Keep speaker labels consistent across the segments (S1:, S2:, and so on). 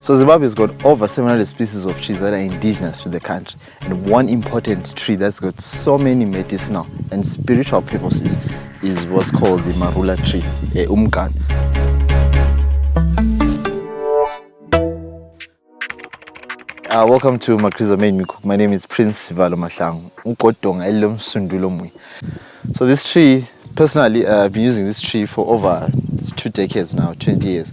S1: So Zimbabwe has got over 700 species of trees that are indigenous to the country, and one important tree that's got so many medicinal and spiritual purposes is what's called the Marula tree, Umganu. Welcome to Makriza Made Me Cook. My name is Prince Mahlangu. So this tree, personally, I've been using this tree for over 2 decades now, 20 years.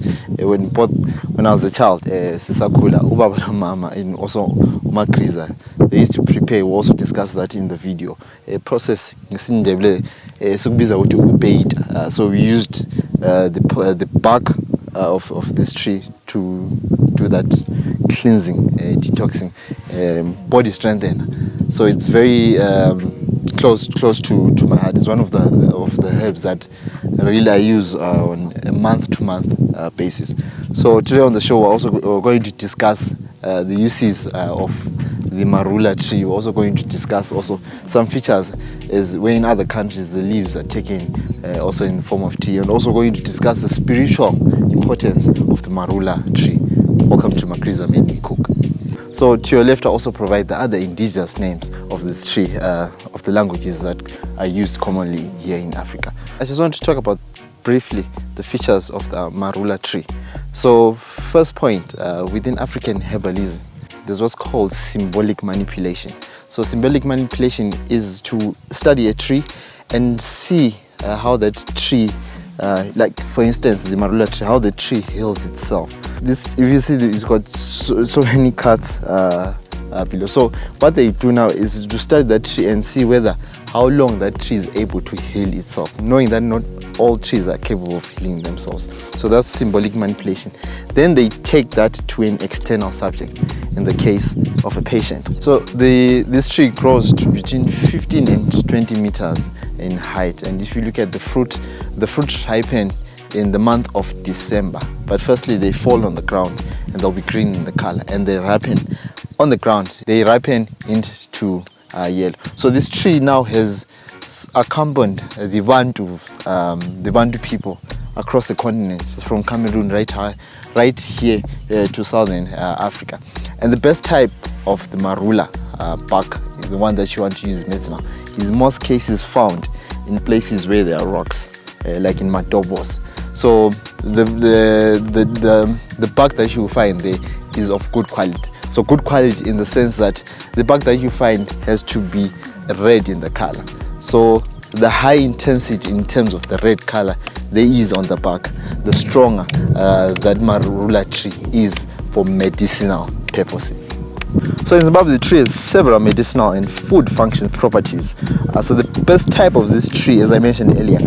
S1: When I was a child, Sisakula, Ubaba Mama, and also Makriza, they used to prepare. We also discussed that in the video. A process, so we used the bark of this tree to do that cleansing, detoxing, body strengthening. So it's very close to my heart. It's one of the herbs that really I use on a month-to-month basis. So today on the show we're also going to discuss the uses of the Marula tree. We're also going to discuss also some features as where in other countries the leaves are taken also in the form of tea, and also going to discuss the spiritual importance of the Marula tree. Welcome to Makriza Made Me Cook. So to your left I also provide the other indigenous names of this tree, of the languages that are used commonly here in Africa. I just want to talk about briefly the features of the Marula tree. So first point, within African herbalism, there's what's called symbolic manipulation. So symbolic manipulation is to study a tree and see how that tree, like for instance the Marula tree, how the tree heals itself. This, if you see, it's got so many cuts below. So what they do now is to study that tree and see whether how long that tree is able to heal itself, knowing that not all trees are capable of healing themselves. So that's symbolic manipulation. Then they take that to an external subject, in the case of a patient. So this tree grows to between 15 and 20 meters in height, and if you look at the fruit ripen in the month of December. But firstly they fall on the ground and they'll be green in the color, and they ripen on the ground, they ripen into yellow. So this tree now has accompanied the Bantu people across the continent, from Cameroon right here to southern Africa. And the best type of the Marula bark, the one that you want to use medicinal, is most cases found in places where there are rocks, like in Matobos. So the bark that you find there is of good quality. So good quality in the sense that the bark that you find has to be red in the color. So the high intensity in terms of the red color there is on the bark, the stronger that Marula tree is for medicinal purposes. So in Zimbabwe, the tree has several medicinal and food function properties. So the best type of this tree, as I mentioned earlier,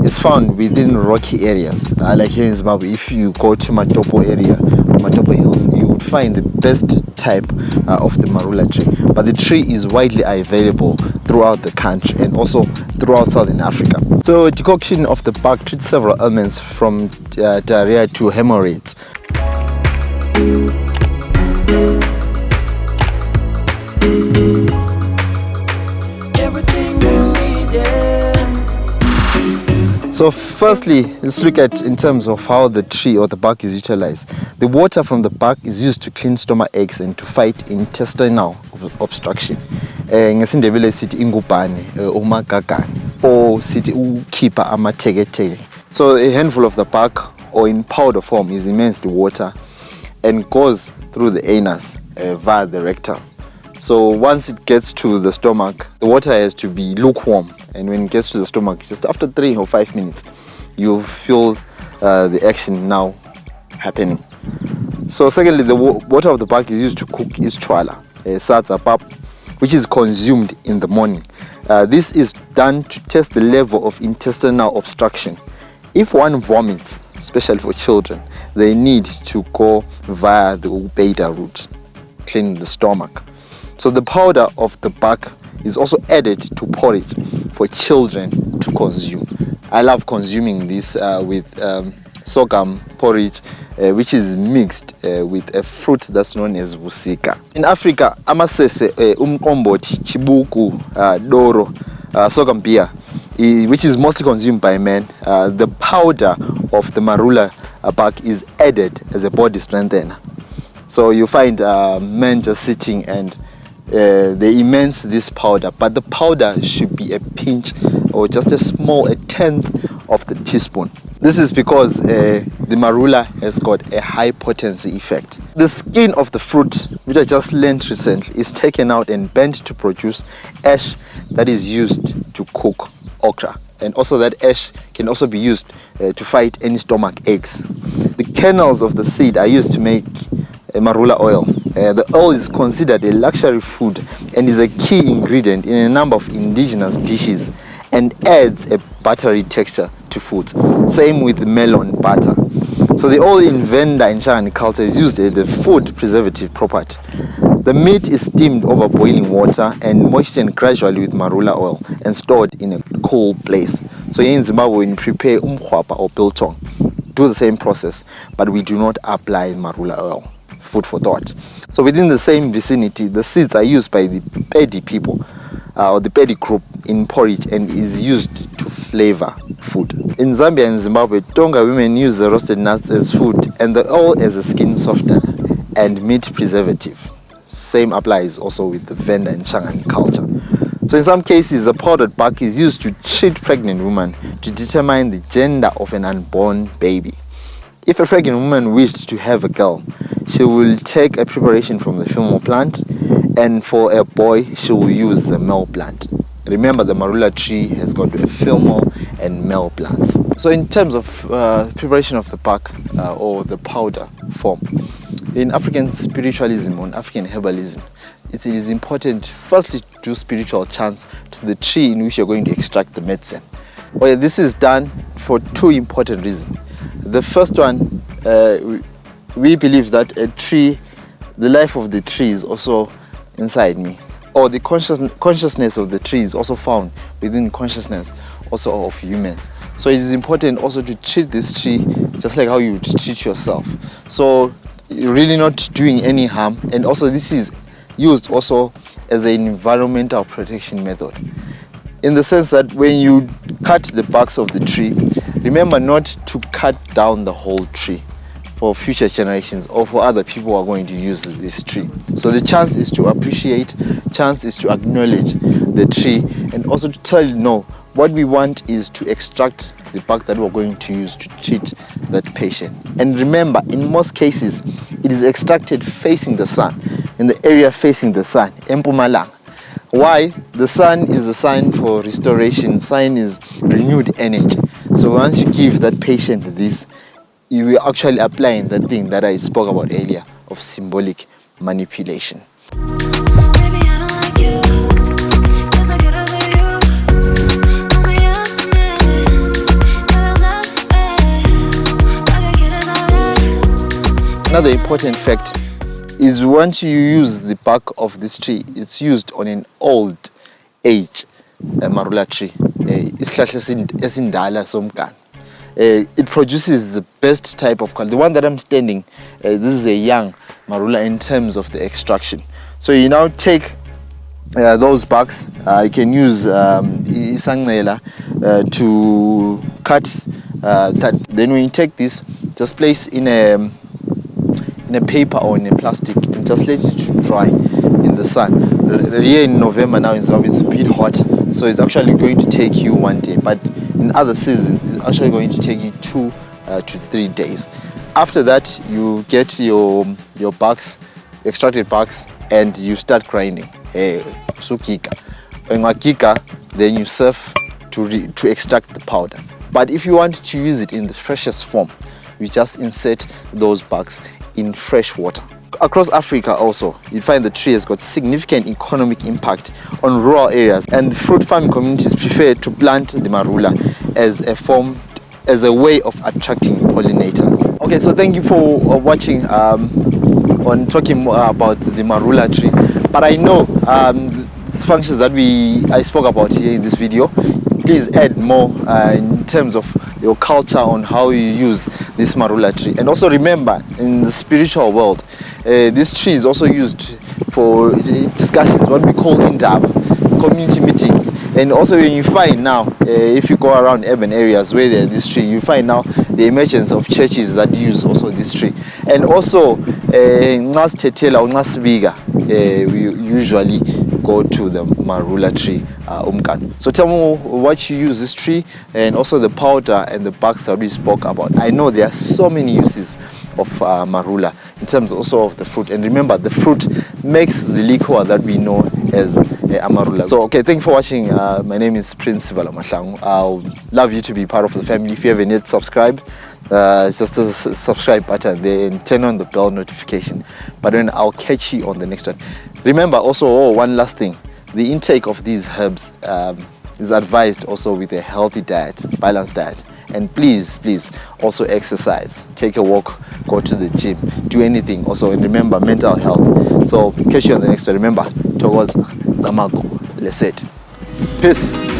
S1: is found within rocky areas. Like here in Zimbabwe, if you go to Matopo area, Matopo Hills, you would find the best type of the Marula tree. But the tree is widely available throughout the country and also throughout Southern Africa. So decoction of the bark treats several ailments from diarrhoea to haemorrhoids. So firstly, let's look at in terms of how the tree or the bark is utilized. The water from the bark is used to clean stomach aches and to fight intestinal obstruction. Ngesindebele sithi ingubhane, umagagane, or sithi ukhipha amatheketheke. So a handful of the bark, or in powder form, is immersed in water and goes through the anus via the rectum. So once it gets to the stomach, the water has to be lukewarm, and when it gets to the stomach, just after 3 or 5 minutes, you feel the action now happening. So secondly, the water of the bark is used to cook Isitshwala, Sadza pap, which is consumed in the morning. This is done to test the level of intestinal obstruction. If one vomits, especially for children, they need to go via the beta route, cleaning the stomach. So the powder of the bark is also added to porridge for children to consume. I love consuming this with sorghum porridge, which is mixed with a fruit that's known as busika. In Africa, amasese, umqombothi, chibuku, doro, sorghum beer, which is mostly consumed by men. The powder of the Marula bark is added as a body strengthener. So you find men just sitting and they immerse this powder, but the powder should be a pinch or just a tenth of the teaspoon. This is because the Marula has got a high potency effect. The skin of the fruit, which I just learned recently, is taken out and bent to produce ash that is used to cook okra. And also that ash can also be used to fight any stomach aches. The kernels of the seed are used to make Marula oil. The oil is considered a luxury food and is a key ingredient in a number of indigenous dishes and adds a buttery texture to food. Same with melon butter. So the oil in Venda and Shangani culture is used as the food preservative property. The meat is steamed over boiling water and moistened gradually with Marula oil and stored in a cool place. So here in Zimbabwe, when you prepare or Biltong, do the same process, but we do not apply Marula oil. Food for thought. So within the same vicinity, the seeds are used by the paddy people or the paddy group in porridge and is used to flavor food. In Zambia and Zimbabwe, Tonga women use the roasted nuts as food and the oil as a skin softener and meat preservative. Same applies also with the Venda and Shangani culture. So in some cases, the powdered bark is used to treat pregnant women to determine the gender of an unborn baby. If a pregnant woman wishes to have a girl, she will take a preparation from the female plant, and for a boy, she will use the male plant. Remember, the Marula tree has got a female and male plants. So in terms of preparation of the bark or the powder form, in African spiritualism or African herbalism, it is important firstly to do spiritual chants to the tree in which you're going to extract the medicine. Well, this is done for two important reasons. The first one, we believe that a tree, the life of the tree is also inside me, or the consciousness of the tree is also found within consciousness also of humans. So it is important also to treat this tree just like how you would treat yourself. So you're really not doing any harm, and also this is used also as an environmental protection method, in the sense that when you cut the barks of the tree, remember not to cut down the whole tree for future generations or for other people who are going to use this tree. So the chance is to appreciate, chance is to acknowledge the tree, and also to tell you, no, what we want is to extract the bark that we're going to use to treat that patient. And remember, in most cases, it is extracted facing the sun, in the area facing the sun, Mpumalanga. Why? The sun is a sign for restoration. Sun is renewed energy. So once you give that patient this, you will actually applying that thing that I spoke about earlier of symbolic manipulation. Another important fact is once you use the bark of this tree, it's used on an old age Marula tree. It produces the best type of color. The one that I'm standing, this is a young Marula in terms of the extraction. So you now take those barks. You can use isangela to cut that. Then when you take this, just place in a paper or in a plastic and just let it dry in the sun. Here in November now in Zimbabwe it's a bit hot, so it's actually going to take you 1 day, but in other seasons it's actually going to take you 2 to 3 days. After that you get your barks, extracted barks, and you start grinding. Sukika. When kika, then you serve to extract the powder. But if you want to use it in the freshest form, you just insert those barks in fresh water. Across Africa also, you find the tree has got significant economic impact on rural areas, and fruit farming communities prefer to plant the Marula as a way of attracting pollinators. Okay, so thank you for watching on talking more about the Marula tree. But I know these functions that I spoke about here in this video, please add more in terms of your culture on how you use this Marula tree. And also remember, in the spiritual world, this tree is also used for discussions, what we call Indaba, community meetings. And also when you find now, if you go around urban areas where there's this tree, you find now the emergence of churches that use also this tree. And also Nxa sithethela or nxa sibika, we usually go to the Marula tree, Umganu. So tell me what you use this tree, and also the powder and the barks that we spoke about. I know there are so many uses of Marula in terms also of the fruit. And remember, the fruit makes the liquor that we know as Marula. So, okay, thank you for watching. My name is Prince Valamashang. I'll love you to be part of the family. If you haven't yet subscribed, just a subscribe button there and turn on the bell notification. But then I'll catch you on the next one. Remember also, one last thing, the intake of these herbs is advised also with a healthy diet, balanced diet. And please also exercise, take a walk, go to the gym, do anything also. And remember, mental health. So catch you on the next one. Remember, towards Namago. Let's it. Peace.